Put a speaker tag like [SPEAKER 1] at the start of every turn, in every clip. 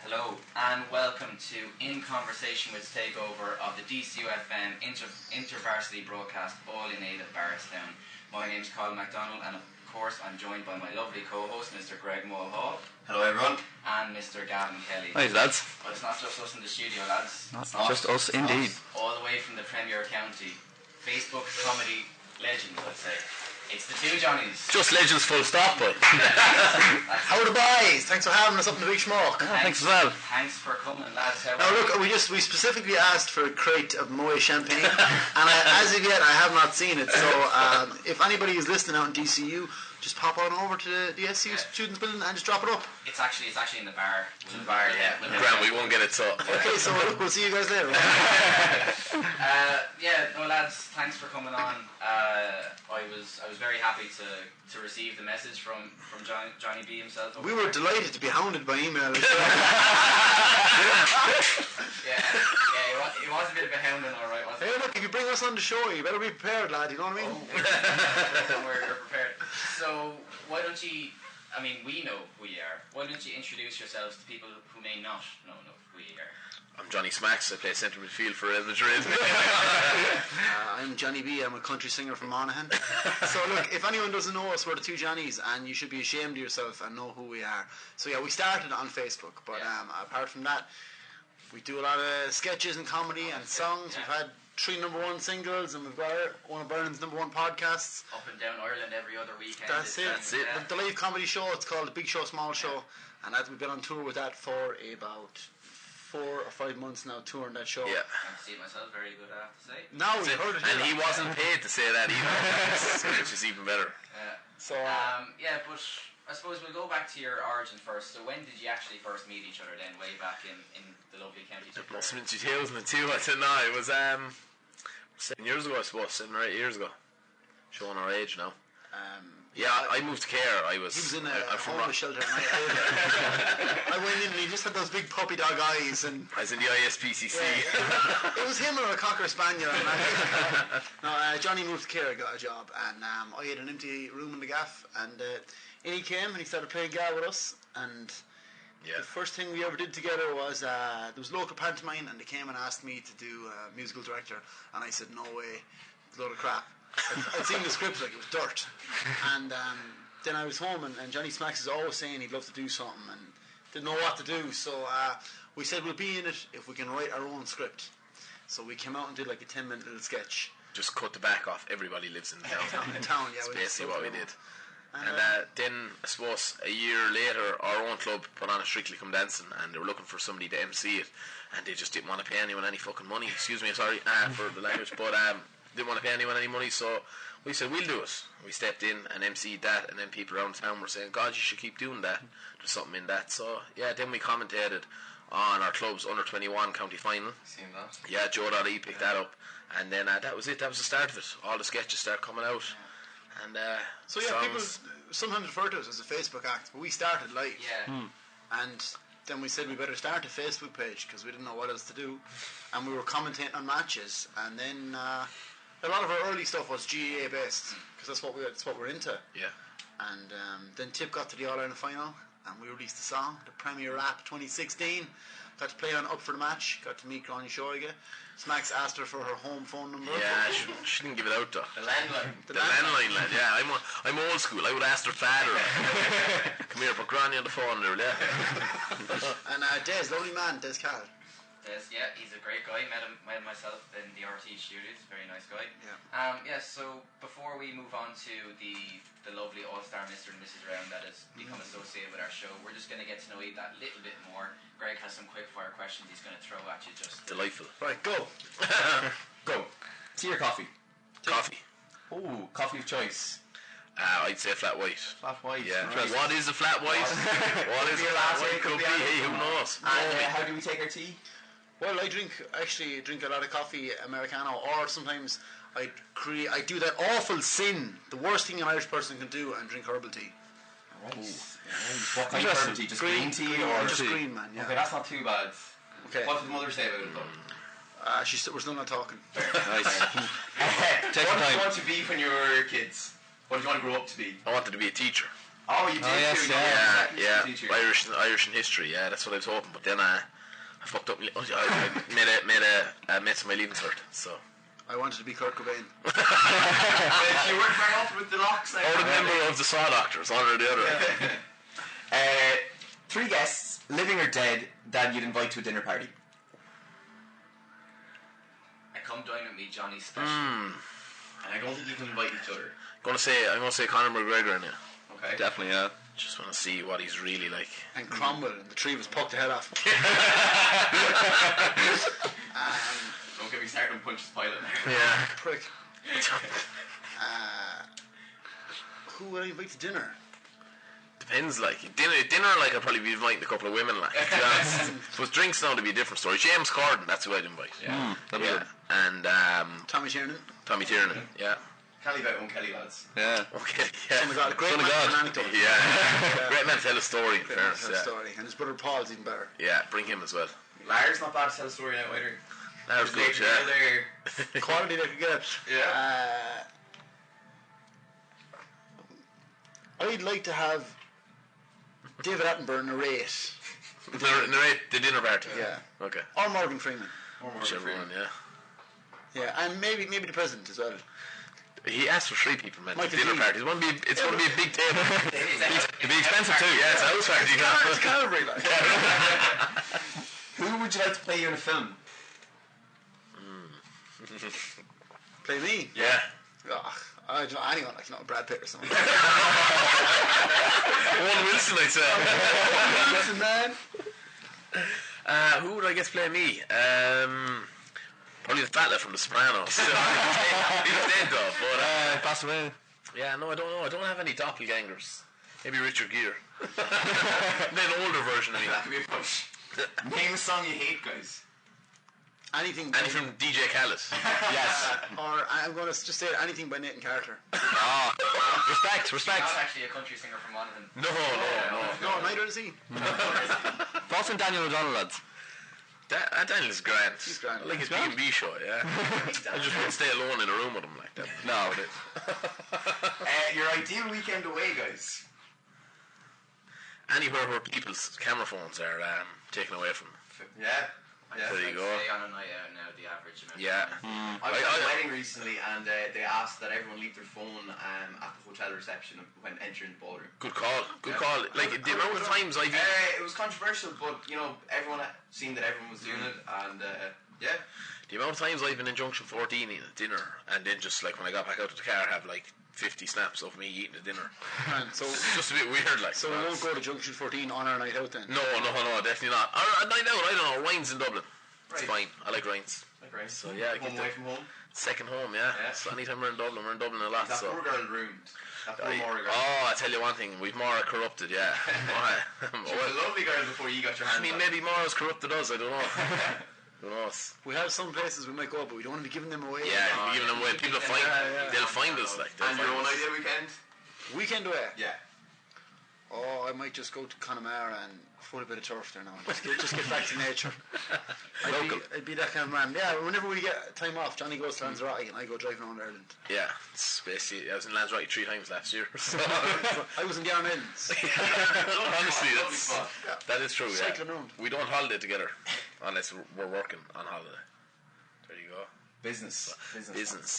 [SPEAKER 1] Hello and welcome to In Conversation with Takeover of the DCUfm Inter-varsity Broadcast, all in aid of Barretstown. My name's Colin MacDonald and of course I'm joined by my lovely co-host Mr. Greg Mulhall.
[SPEAKER 2] Hello everyone.
[SPEAKER 1] And Mr. Gavin Kelly.
[SPEAKER 3] Hi lads.
[SPEAKER 1] But it's not just us in the studio, lads.
[SPEAKER 3] Not just us, indeed.
[SPEAKER 1] All the way from the Premier County. Facebook comedy legends, I'd say. It's the two Johnnies.
[SPEAKER 3] Just legends full stop, boy.
[SPEAKER 2] How are the boys? Thanks for having us up in the Big Smoke.
[SPEAKER 3] Thanks as well.
[SPEAKER 1] Thanks for coming, lads.
[SPEAKER 2] Now look, we specifically asked for a crate of Moët champagne, and as of yet I have not seen it. So if anybody is listening out in DCU, just pop on over to the SCU Students Building and just drop it up.
[SPEAKER 1] It's actually in the bar.
[SPEAKER 2] It's in the bar, yeah.
[SPEAKER 3] Grant, we won't get it so.
[SPEAKER 2] Okay, so look, we'll see you guys later.
[SPEAKER 1] Lads, thanks for coming on. I was very happy to receive the message from Johnny B himself.
[SPEAKER 2] We were delighted to be hounded by email.
[SPEAKER 1] It was a bit of a hounding, alright, wasn't it?
[SPEAKER 2] Hey look, if you bring us on the show, you better be prepared, lad, you know what I mean?
[SPEAKER 1] We're prepared. So, why don't you, we know who you are. Why don't you introduce yourselves to people who may not know who you are?
[SPEAKER 3] I'm Johnny Smacks, I play centre midfield for Real Madrid.
[SPEAKER 2] I'm Johnny B, I'm a country singer from Monaghan. So look, if anyone doesn't know us, we're the two Johnnies, and you should be ashamed of yourself and know who we are. So yeah, we started on Facebook, but apart from that, we do a lot of sketches and comedy and songs. We've had 3 number-1 singles, and we've got one of Ireland's number-1 podcasts.
[SPEAKER 1] Up and down Ireland every other weekend.
[SPEAKER 2] That's it. The live comedy show, it's called The Big Show, Small Show, and we've been on tour with that for about 4 or 5 months now, touring that show.
[SPEAKER 1] I
[SPEAKER 3] Yeah.
[SPEAKER 1] can see it myself, very good, I have to say.
[SPEAKER 2] Now we heard it.
[SPEAKER 3] And he wasn't paid to say that either, which is even better.
[SPEAKER 1] But I suppose we'll go back to your origin first. So when did you actually first meet each other then, way back in the lovely county?
[SPEAKER 3] It must have been 2002, I don't know. It was 7 years ago, I suppose, 7 or 8 years ago. Showing our age now. I moved to Care.
[SPEAKER 2] He was in a homeless shelter. And I went in and he just had those big puppy dog eyes. And
[SPEAKER 3] I was in the ISPCC.
[SPEAKER 2] It was him or a Cocker Spaniel. Johnny moved to Care, got a job, and I had an empty room in the gaff, and in he came and he started playing guitar with us, and the first thing we ever did together was there was local pantomime, and they came and asked me to do musical director, and I said no way, it's a load of crap. I'd seen the script, like it was dirt, and then I was home, and Johnny Smacks is always saying he'd love to do something and didn't know what to do, so we said we'll be in it if we can write our own script. So we came out and did like a 10-minute little sketch.
[SPEAKER 3] Just cut the back off. Everybody lives in town.
[SPEAKER 2] That's
[SPEAKER 3] basically what we did. And then, I suppose, a year later, our own club put on a Strictly Come Dancing, and they were looking for somebody to MC it, and they just didn't want to pay anyone any fucking money. Excuse me, sorry for the language, but didn't want to pay anyone any money, so we said, we'll do it. We stepped in and MC'd that, and then people around town were saying, God, you should keep doing that. There's something in that. So, then we commentated on our club's under 21 county final.
[SPEAKER 1] Seen that?
[SPEAKER 3] Yeah, Joe.E picked that up, and then that was it. That was the start of it. All the sketches started coming out. And
[SPEAKER 2] so people sometimes refer to us as a Facebook act, but we started live. And then we said we better start a Facebook page because we didn't know what else to do, and we were commentating on matches, and then a lot of our early stuff was GAA based because that's what we're into. And then Tip got to the All-Ireland final, and we released a song, the Premier Rap 2016. Got to play on Up for the Match. Got to meet Gráinne Seoige. Smacks asked her for her home phone number.
[SPEAKER 3] Yeah, she didn't give it out though.
[SPEAKER 1] The landline.
[SPEAKER 3] The landline, lad. Yeah, I'm old school. I would ask her father. Come here, put Gráinne on the phone there,
[SPEAKER 2] And Des, lovely man, Des Cal.
[SPEAKER 1] Des, he's a great guy. Met him myself in the RT studios. Very nice guy. So before we move on to the lovely all-star Mr. and Mrs. Round that has become associated with our show, we're just going to get to know you that little bit more. Greg has some quick-fire questions he's going to throw at you.
[SPEAKER 3] Delightful.
[SPEAKER 2] Right, go.
[SPEAKER 4] Go. Tea or coffee?
[SPEAKER 3] Coffee.
[SPEAKER 4] Oh, coffee of choice.
[SPEAKER 3] I'd say flat white.
[SPEAKER 4] Flat white.
[SPEAKER 3] Yeah. What is a flat white? What is a flat white? Could be. Hey, who knows?
[SPEAKER 4] And how do we take our tea?
[SPEAKER 2] Well, I drink a lot of coffee Americano, or sometimes I do that awful sin, the worst thing an Irish person can do, and drink herbal tea.
[SPEAKER 4] Right. What kind of herbal tea? Just green tea or
[SPEAKER 2] just green, man? Yeah.
[SPEAKER 4] Okay, that's not too bad.
[SPEAKER 2] Okay.
[SPEAKER 4] What did the mother say about it though?
[SPEAKER 2] We're still not talking.
[SPEAKER 4] Nice. What did you want to be when you were kids? What did you want to grow up to be?
[SPEAKER 3] I wanted to be a teacher.
[SPEAKER 4] Oh, you did
[SPEAKER 3] yes,
[SPEAKER 4] too.
[SPEAKER 3] Yeah. Irish in history. Yeah, that's what I was hoping. But then I fucked up. I made my leaving cert. So
[SPEAKER 2] I wanted to be Kurt Cobain.
[SPEAKER 4] You weren't very often with the locks.
[SPEAKER 3] Or the member of the Saw Doctors, one or the other.
[SPEAKER 4] 3 guests, living or dead, that you'd invite to a dinner party.
[SPEAKER 1] Come dine with me, Johnny Special.
[SPEAKER 4] And I don't think you can invite each other.
[SPEAKER 3] I'm gonna say Conor McGregor in it.
[SPEAKER 4] Okay.
[SPEAKER 3] Definitely, yeah. Just want to see what he's really like.
[SPEAKER 2] And Cromwell, and the tree was poked the head off.
[SPEAKER 4] Don't get me started on Punch's Pilot now.
[SPEAKER 3] Yeah.
[SPEAKER 2] Prick. Who would I invite to dinner?
[SPEAKER 3] Depends, like dinner, like I'd probably be inviting a couple of women, like. To be honest, but drinks now to be a different story. James Corden, that's who I'd invite.
[SPEAKER 4] Yeah.
[SPEAKER 3] And
[SPEAKER 2] Tommy Tiernan.
[SPEAKER 3] Yeah.
[SPEAKER 4] Kelly about one Kelly lads.
[SPEAKER 3] Yeah. Okay. Yeah.
[SPEAKER 2] Son of God, great man for an anecdote.
[SPEAKER 3] Yeah. Great man to tell a story. In fairness,
[SPEAKER 2] Tell a story, and his brother Paul's even better.
[SPEAKER 3] Yeah, bring him as well.
[SPEAKER 4] Lars not bad to tell a story now either.
[SPEAKER 3] Lars good, yeah.
[SPEAKER 2] Quality they could get.
[SPEAKER 4] Yeah.
[SPEAKER 2] I'd like to have David Attenborough narrate.
[SPEAKER 3] Narrate the dinner party.
[SPEAKER 2] Yeah.
[SPEAKER 3] Okay.
[SPEAKER 2] Or Morgan Freeman.
[SPEAKER 3] Whichever one, yeah.
[SPEAKER 2] Yeah, and maybe the president as well.
[SPEAKER 3] He asked for 3 people, man.
[SPEAKER 2] Michael
[SPEAKER 3] Dinner
[SPEAKER 2] Keaton.
[SPEAKER 3] party. It's going to be a big table. It'll be expensive too. Yeah, it's a house party.
[SPEAKER 2] It's Calvary, like.
[SPEAKER 4] Who would you like to play you in a film?
[SPEAKER 2] Play me?
[SPEAKER 3] Yeah.
[SPEAKER 2] I don't know anyone, like, Brad Pitt or something.
[SPEAKER 3] Owen Wilson, I'd say.
[SPEAKER 2] Listen, man.
[SPEAKER 3] Who would I guess play me? Probably the fat lad from The Sopranos. He's dead though, but
[SPEAKER 5] passed away.
[SPEAKER 3] yeah, no, I don't know. I don't have any doppelgangers. Maybe Richard Gere. An older version of me.
[SPEAKER 4] That could be a push. Name a song you hate, guys.
[SPEAKER 2] Anything.
[SPEAKER 3] And from DJ Khaled.
[SPEAKER 2] Yes. Or I'm going to just say anything by Nathan Carter.
[SPEAKER 5] Respect.
[SPEAKER 1] Not actually a country singer from one of them.
[SPEAKER 3] No.
[SPEAKER 2] No, neither is he.
[SPEAKER 5] Boston Daniel O'Donnell, lads.
[SPEAKER 3] Daniel's grand.
[SPEAKER 2] He's grand.
[SPEAKER 3] I like his B&B show, yeah. I just wouldn't stay alone in a room with him like that.
[SPEAKER 5] No, it is.
[SPEAKER 4] Your ideal weekend away, guys.
[SPEAKER 3] Anywhere where people's camera phones are taken away from them.
[SPEAKER 4] Yeah.
[SPEAKER 3] There you go.
[SPEAKER 1] Stay on a night out now, the average amount.
[SPEAKER 3] Yeah.
[SPEAKER 4] I was at a wedding recently, and they asked that everyone leave their phone at the hotel reception when entering the ballroom.
[SPEAKER 3] Good call. Like the amount of times I've
[SPEAKER 4] it was controversial, but everyone had seen that everyone was doing it, and yeah.
[SPEAKER 3] The amount of times I've been in Junction 14 eating a dinner, and then just like when I got back out of the car, have like 50 snaps of me eating a dinner.
[SPEAKER 2] And so
[SPEAKER 3] It's just a bit weird, like.
[SPEAKER 2] we won't go to Junction 14 on our night out then.
[SPEAKER 3] No, definitely not. Or a night out, I don't know. Ryan's in Dublin. It's
[SPEAKER 4] Right.
[SPEAKER 3] fine. I like Ryan's.
[SPEAKER 4] Right.
[SPEAKER 3] So yeah, I
[SPEAKER 4] Home
[SPEAKER 3] get
[SPEAKER 4] away
[SPEAKER 3] the
[SPEAKER 4] from home.
[SPEAKER 3] second home. Yeah.
[SPEAKER 4] Yeah.
[SPEAKER 3] So anytime we're in Dublin a lot.
[SPEAKER 4] That
[SPEAKER 3] So.
[SPEAKER 4] poor girl ruined. That poor Maura girl.
[SPEAKER 3] I tell you one thing, we've Mara corrupted, yeah.
[SPEAKER 4] She was a lovely girl before you got your
[SPEAKER 3] I
[SPEAKER 4] hands
[SPEAKER 3] mean,
[SPEAKER 4] on
[SPEAKER 3] maybe Mara's corrupted us, I don't know. Who knows?
[SPEAKER 2] We have some places we might go, but we don't want to be giving them away.
[SPEAKER 3] Yeah, we're giving them away. People find, they'll find us, like.
[SPEAKER 4] And your own ideal weekend?
[SPEAKER 2] Weekend away.
[SPEAKER 4] Yeah.
[SPEAKER 2] Oh, I might just go to Connemara and foot a bit of turf there now. Just get back to nature. I'd be that kind of man. Yeah, whenever we get time off, Johnny goes to Lanzarote and I go driving around Ireland.
[SPEAKER 3] Yeah, it's basically, I was in Lanzarote 3 times last year. So.
[SPEAKER 2] I was in the Arm Islands.
[SPEAKER 3] Honestly,
[SPEAKER 4] Lovely spot.
[SPEAKER 3] that is true, yeah.
[SPEAKER 2] Cycling around.
[SPEAKER 3] We don't holiday together unless we're working on holiday. There you go.
[SPEAKER 4] Business,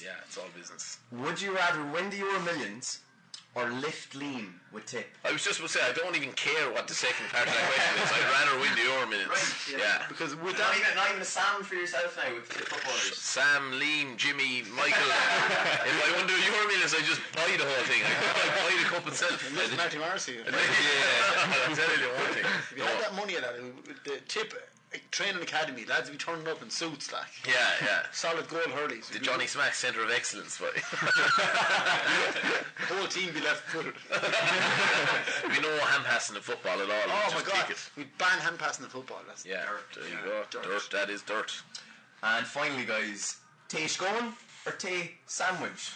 [SPEAKER 3] yeah, it's all business.
[SPEAKER 4] Would you rather win the Euro Millions or lift lean with tip?
[SPEAKER 3] I was just going to say, I don't even care what the second part of that question is. I'd rather win the Euro Millions.
[SPEAKER 4] Right,
[SPEAKER 3] yeah.
[SPEAKER 2] Because with
[SPEAKER 4] Not
[SPEAKER 2] that,
[SPEAKER 4] even a Sam for yourself now with the footballers.
[SPEAKER 3] Sam, Liam, Jimmy, Michael. If I won the Euro Millions, I just buy the whole thing. I'd buy the cup itself.
[SPEAKER 2] Marty Marcy.
[SPEAKER 3] Yeah, I'll tell you one thing.
[SPEAKER 2] If you had that money at that, the tip training academy, lads would be turning up in suits, like
[SPEAKER 3] Yeah.
[SPEAKER 2] solid goal hurleys.
[SPEAKER 3] The Johnny Smack Centre of Excellence, but
[SPEAKER 2] The whole team be left footed.
[SPEAKER 3] we know hand passing in football at all.
[SPEAKER 2] Oh
[SPEAKER 3] Just
[SPEAKER 2] my God,
[SPEAKER 3] kick it.
[SPEAKER 2] we ban hand passing in football. That's
[SPEAKER 3] Yeah,
[SPEAKER 2] dirt.
[SPEAKER 3] there you go. Dirt. That is dirt.
[SPEAKER 4] And finally, guys, tay scone or tay sandwich?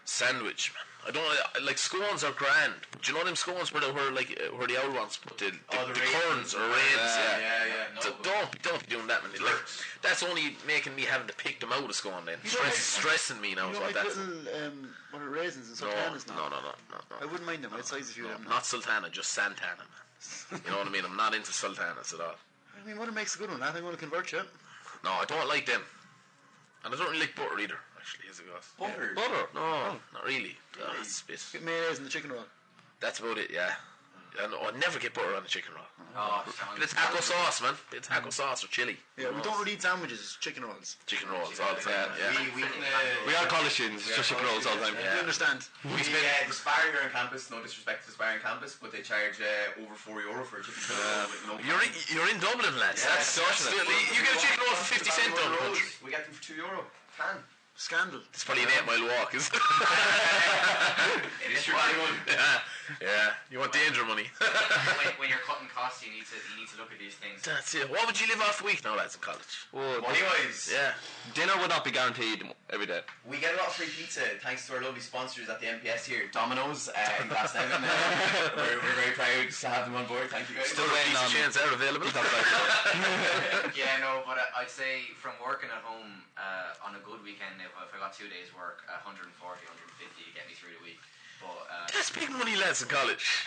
[SPEAKER 3] Sandwich, man. I don't like scones are grand. Do you know them scones where the old ones put the
[SPEAKER 4] the
[SPEAKER 3] corns or rains?
[SPEAKER 4] Yeah.
[SPEAKER 3] So don't be doing that. that, man. Like, that's only making me having to pick them out of scone then. Stressing me now.
[SPEAKER 2] You don't like little what are raisins and sultanas now?
[SPEAKER 3] No.
[SPEAKER 2] I wouldn't mind them. I'd size a few of them.
[SPEAKER 3] Not sultana, just santana, man. You know what I mean? I'm not into sultanas at all.
[SPEAKER 2] I mean, what makes a good one? I'm going to convert you.
[SPEAKER 3] No, I don't like them. And I don't really like butter either, actually, as it goes.
[SPEAKER 4] Butter?
[SPEAKER 3] No, not really. It's a bit.
[SPEAKER 2] Get mayonnaise in the chicken roll.
[SPEAKER 3] That's about it, yeah. I never get butter on the chicken roll.
[SPEAKER 1] Oh,
[SPEAKER 3] Bit of taco sauce, man. Bit of taco sauce or chili.
[SPEAKER 2] Yeah, we don't really eat sandwiches, chicken rolls.
[SPEAKER 3] Chicken rolls all the time, yeah.
[SPEAKER 5] We are college students, just chicken rolls all the time.
[SPEAKER 2] We understand.
[SPEAKER 4] The Spar here on campus, no disrespect to the Spar on campus, but they charge over €4 for a chicken roll with no
[SPEAKER 3] You're in Dublin, lads. That's social. You get a chicken roll for 50 cents down the country.
[SPEAKER 4] We get them for €2. Can.
[SPEAKER 2] Scandal.
[SPEAKER 3] It's probably an 8 mile walk, isn't it?
[SPEAKER 4] It is your one.
[SPEAKER 3] Yeah. You want danger money.
[SPEAKER 1] when you're cutting costs, you need to look at these things.
[SPEAKER 3] That's it. What would you live off a week now, lads, in college?
[SPEAKER 4] Money wise.
[SPEAKER 3] Yeah.
[SPEAKER 5] Dinner would not be guaranteed every day.
[SPEAKER 4] We get a lot of free pizza thanks to our lovely sponsors at the MPS here, Domino's in Barretstown. We're very proud to have them on board. Thank you guys.
[SPEAKER 5] Still waiting on
[SPEAKER 3] chains are available.
[SPEAKER 1] Yeah, no, but I'd say from working at home on a good weekend, if I got 2 days work, 140, 150 to get me through the week. But
[SPEAKER 3] That's big money, lads, in college.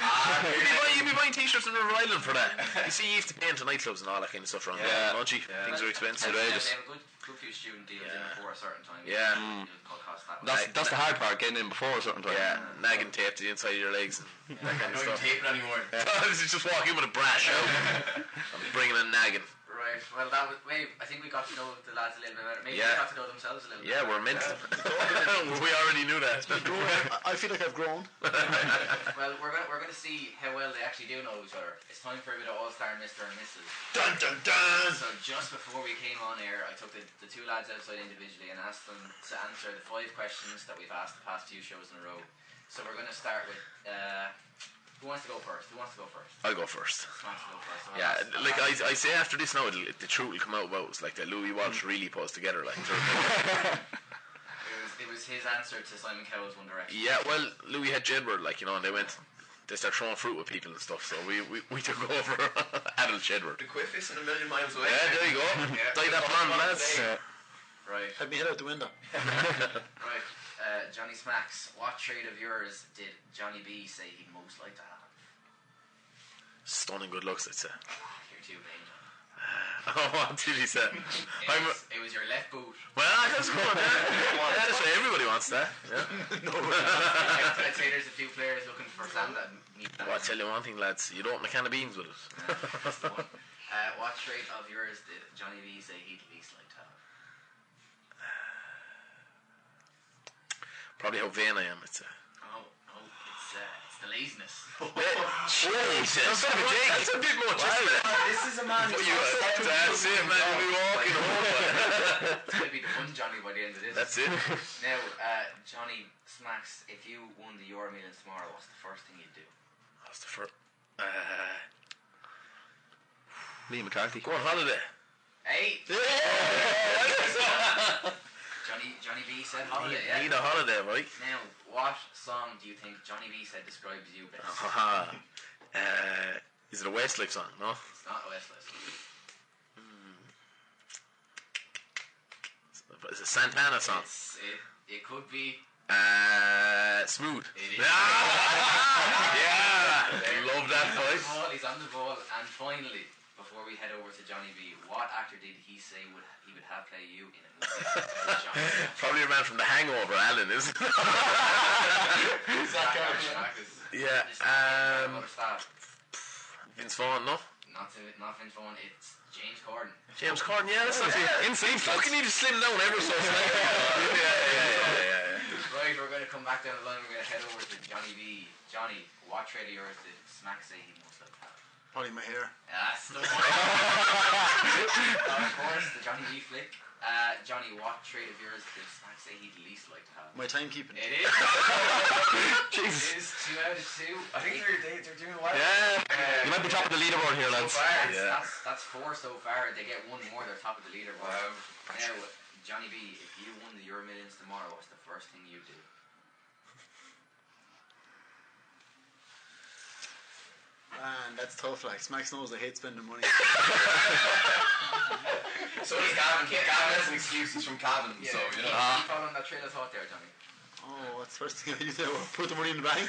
[SPEAKER 3] You'd be buying t-shirts in River Island for that. You see, you have to pay into nightclubs and all that kind of stuff around there, don't you? Things are expensive.
[SPEAKER 1] they have a good few student deals in before a certain time.
[SPEAKER 3] Yeah.
[SPEAKER 1] Cost that
[SPEAKER 5] That's the hard part, getting in before a certain time.
[SPEAKER 3] Yeah, nagging tape to the inside of your legs and that kind of
[SPEAKER 4] Not even
[SPEAKER 3] stuff.
[SPEAKER 4] taping anymore.
[SPEAKER 3] Just walk in with a brash out. I'm bringing a nagging.
[SPEAKER 1] Right, well, I think we got to know the lads a little bit better. Maybe
[SPEAKER 3] Yeah.
[SPEAKER 1] they got to know themselves a little bit
[SPEAKER 3] Yeah,
[SPEAKER 1] better.
[SPEAKER 3] we're mental. We already knew that.
[SPEAKER 2] I feel like I've grown.
[SPEAKER 1] Well, we're gonna see how well they actually do know each other. It's time for a bit of All-Star Mr. and Mrs.
[SPEAKER 2] Dun dun dun!
[SPEAKER 1] So just before we came on air, I took the two lads outside individually and asked them to answer the 5 questions that we've asked the past few shows in a row. So we're gonna start with who wants to go first?
[SPEAKER 3] I'll go first.
[SPEAKER 1] Who wants to go first? So
[SPEAKER 3] Yeah, like I say after this now, the truth will come out about us. Like that Louis Walsh really put us together. Like,
[SPEAKER 1] it was his answer to Simon Cowell's One Direction.
[SPEAKER 3] yeah, well, Louis had Jedward, like, you know, and they started throwing fruit with people and stuff. So we took over adult Jedward.
[SPEAKER 4] The quiffest and a million miles away.
[SPEAKER 3] Yeah, there you go. Tie that plan, lads.
[SPEAKER 1] Right.
[SPEAKER 2] Had me head out the window.
[SPEAKER 1] Right. Johnny Smacks, what trait of yours did Johnny B say he'd most like to have?
[SPEAKER 3] Stunning good looks, I'd say.
[SPEAKER 1] You're too vain, John.
[SPEAKER 3] Oh, what did he say?
[SPEAKER 1] It was your left boot.
[SPEAKER 3] Well, that's good. Yeah, that's what everybody wants that. Yeah.
[SPEAKER 1] I'd say there's a few players looking for Sanda.
[SPEAKER 3] Well, I'll tell you one thing, lads. You don't open a can of beans with it.
[SPEAKER 1] That's the one. What trait of yours did Johnny B say he'd least like to have?
[SPEAKER 3] Probably how vain I am, I'd say.
[SPEAKER 1] Oh, it's the laziness.
[SPEAKER 3] Jesus, that's a bit much.
[SPEAKER 4] This is a man who's
[SPEAKER 3] That's it, man. You'll be walking home.
[SPEAKER 1] It's going to be the one Johnny by the end of this.
[SPEAKER 3] That's it.
[SPEAKER 1] Now, Johnny Smacks, if you won the Euro Millions tomorrow, what's the first thing you'd do?
[SPEAKER 3] What's the first?
[SPEAKER 5] Liam McCarthy.
[SPEAKER 3] Go on holiday.
[SPEAKER 1] Hey! Johnny B said holiday, yeah?
[SPEAKER 3] Need a holiday, right?
[SPEAKER 1] Now, what song do you think Johnny B said describes you best?
[SPEAKER 3] Is it a Westlife song? No?
[SPEAKER 1] It's not a Westlife song.
[SPEAKER 3] It's a Santana song.
[SPEAKER 1] It could be.
[SPEAKER 3] Smooth.
[SPEAKER 1] It is.
[SPEAKER 3] Yeah! Love that voice.
[SPEAKER 1] He's on the ball. And finally, before we head over to Johnny B, what actor did he say he would have play you in a movie?
[SPEAKER 3] Probably a man from The Hangover, Alan, isn't it? Yeah. Vince Vaughn, no?
[SPEAKER 1] Not Vince Vaughn, it's James Corden.
[SPEAKER 3] James Corden, yeah, that's not
[SPEAKER 5] insane.
[SPEAKER 3] Fucking need to slim down ever so slightly. Yeah.
[SPEAKER 1] Right, we're going to come back down the line. We're going to head over to Johnny B. Johnny, what trait of yours did Smack say he most like to have?
[SPEAKER 2] Probably my hair.
[SPEAKER 1] That's the one. Of course, the Johnny B flick. Johnny, what trait of yours did Smack say he'd least like to have?
[SPEAKER 2] My timekeeping.
[SPEAKER 1] It is.
[SPEAKER 5] Jesus.
[SPEAKER 1] It is 2 out of 2.
[SPEAKER 4] I think they're doing well.
[SPEAKER 5] Yeah. You might be top of the leaderboard here, lads.
[SPEAKER 1] So far,
[SPEAKER 3] Yeah.
[SPEAKER 1] that's 4 so far. They get 1 more. They're top of the leaderboard.
[SPEAKER 4] Wow.
[SPEAKER 1] Now, Johnny B, if you won the Euro Millions tomorrow, what's the first thing you do?
[SPEAKER 2] Man, that's tough. Like Smacks knows I hate spending money.
[SPEAKER 4] So does Gavin. Gavin has an excuse. He's from Cavan, so you know.
[SPEAKER 1] Keep following that trail of thought there, Johnny.
[SPEAKER 2] Oh, what's the first thing I do there? Put the money in the bank.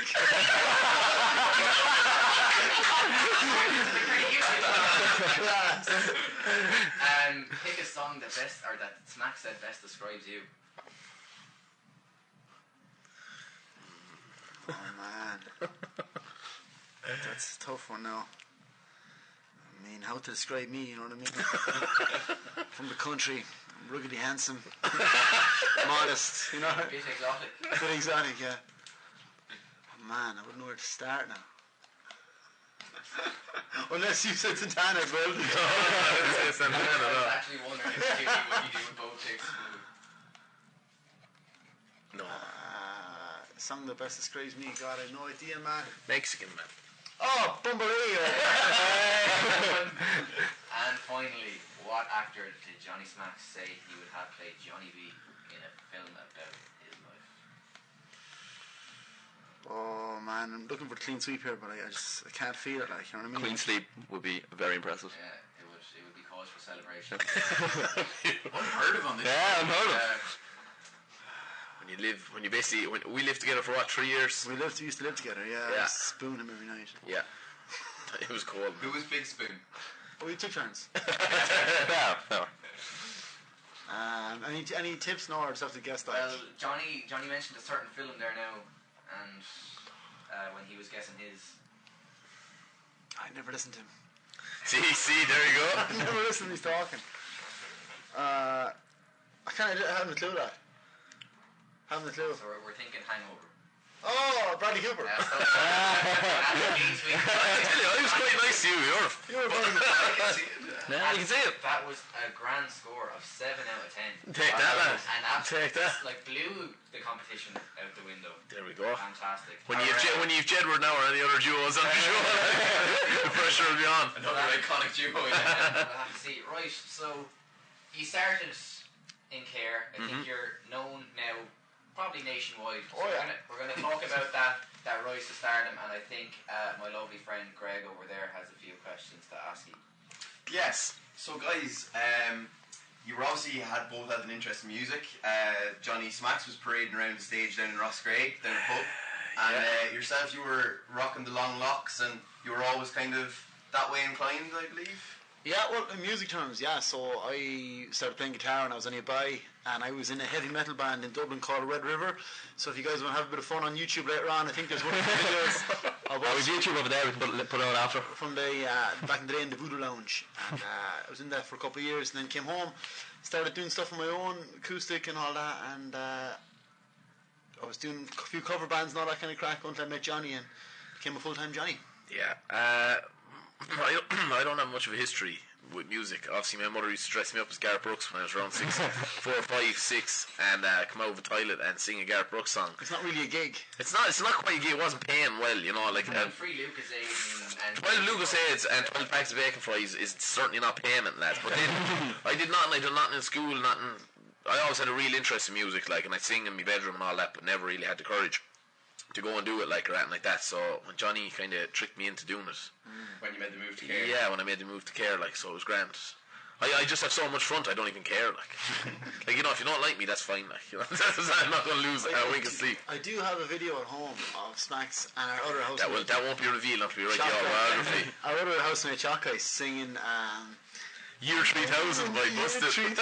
[SPEAKER 1] Pick a song that best, or that Smack said best describes you.
[SPEAKER 2] Oh man, that's a tough one now. I mean, how to describe me? You know what I mean? From the country, ruggedly handsome, modest. You know,
[SPEAKER 1] Bit exotic.
[SPEAKER 2] bit exotic, yeah. Oh, man, I wouldn't know where to start now. Unless you said Santana as well.
[SPEAKER 1] I was actually wondering if you what you do with both chicks.
[SPEAKER 3] No.
[SPEAKER 2] Song that best describes me. God, I have no idea, man.
[SPEAKER 3] Mexican man.
[SPEAKER 2] Oh, Bumblebee.
[SPEAKER 1] And finally, what actor did Johnny Smack say he would have played Johnny B in a film about his life?
[SPEAKER 2] Oh man, I'm looking for clean sweep here, but I can't feel it. Like, you know what I mean?
[SPEAKER 5] Clean sleep would be very impressive.
[SPEAKER 1] Yeah, it would be cause for celebration.
[SPEAKER 4] Unheard of on this.
[SPEAKER 5] Yeah, unheard of.
[SPEAKER 3] When we lived together for what, 3 years?
[SPEAKER 2] We used to live together. Yeah.
[SPEAKER 3] Yeah.
[SPEAKER 2] I spoon him every night.
[SPEAKER 3] Yeah. It was cold.
[SPEAKER 4] Who was Big Spoon?
[SPEAKER 2] Oh, we took turns.
[SPEAKER 5] No.
[SPEAKER 2] Any tips? No, or just have to guess that.
[SPEAKER 1] Well, Johnny mentioned a certain film there now, and when he was guessing his.
[SPEAKER 2] I never listened to him.
[SPEAKER 3] See, there you go.
[SPEAKER 2] I never listened to him talking. I haven't a clue that. Haven't a clue.
[SPEAKER 1] So we're thinking Hangover.
[SPEAKER 2] Oh, Bradley Cooper.
[SPEAKER 3] I tell you, I was quite nice to you.
[SPEAKER 2] You were funny.
[SPEAKER 3] Yeah, you can see it.
[SPEAKER 1] That was a grand score of 7 out of 10.
[SPEAKER 3] Take that, lad.
[SPEAKER 1] And
[SPEAKER 3] Take that.
[SPEAKER 1] like blew the competition out the window.
[SPEAKER 3] There we go.
[SPEAKER 1] Fantastic.
[SPEAKER 3] When you've Jedward now or any other duos on the show, the pressure will be on.
[SPEAKER 4] Another iconic duo.
[SPEAKER 1] We'll have to see. Right, so you started in Care. I think you're known now probably nationwide. So we're gonna talk about that rise to stardom, and I think my lovely friend Greg over there has a few questions to ask you.
[SPEAKER 4] Yes. So guys, you were obviously both had an interest in music. Johnny Smacks was parading around the stage down in Rossgrave, down the pub, and yourself, you were rocking the long locks, and you were always kind of that way inclined, I believe.
[SPEAKER 2] Yeah, well, in music terms, yeah. So I started playing guitar when I was only a boy, and I was in a heavy metal band in Dublin called Red River. So if you guys want to have a bit of fun on YouTube later on, I think there's one of the videos of
[SPEAKER 5] There's YouTube over there. We can put it out after.
[SPEAKER 2] from the back in the day in the Voodoo Lounge, and I was in there for a couple of years, and then came home, started doing stuff on my own, acoustic and all that, and I was doing a few cover bands and all that kind of crack until I met Johnny and became a full-time Johnny.
[SPEAKER 3] Yeah. I don't have much of a history with music. Obviously, my mother used to dress me up as Gareth Brooks when I was around 4, 5, 6, and come out of the toilet and sing a Gareth Brooks song.
[SPEAKER 2] It's not really a gig.
[SPEAKER 3] It's not quite a gig. It wasn't paying well, you know. Like
[SPEAKER 1] Free Lucas Aid and
[SPEAKER 3] 12 Lucas Aids and 12 packs of bacon fries is certainly not payment, lads. But then I did nothing in school, nothing. I always had a real interest in music, like, and I'd sing in my bedroom and all that, but never really had the courage to go and do it like that. So when Johnny kind of tricked me into doing it,
[SPEAKER 4] When you made the move to Care.
[SPEAKER 3] yeah, when I made the move to Care, like, so it was grand. I just have so much front, I don't even care, like. Like, you know, if you don't like me, that's fine, like, you know. I'm not going to lose a wink of sleep.
[SPEAKER 2] I do have a video at home of Smacks and our other housemate.
[SPEAKER 3] That won't be revealed until we write the autobiography.
[SPEAKER 2] Our other housemate Chaka is singing
[SPEAKER 3] Year 3000 by Busted.
[SPEAKER 2] 3000.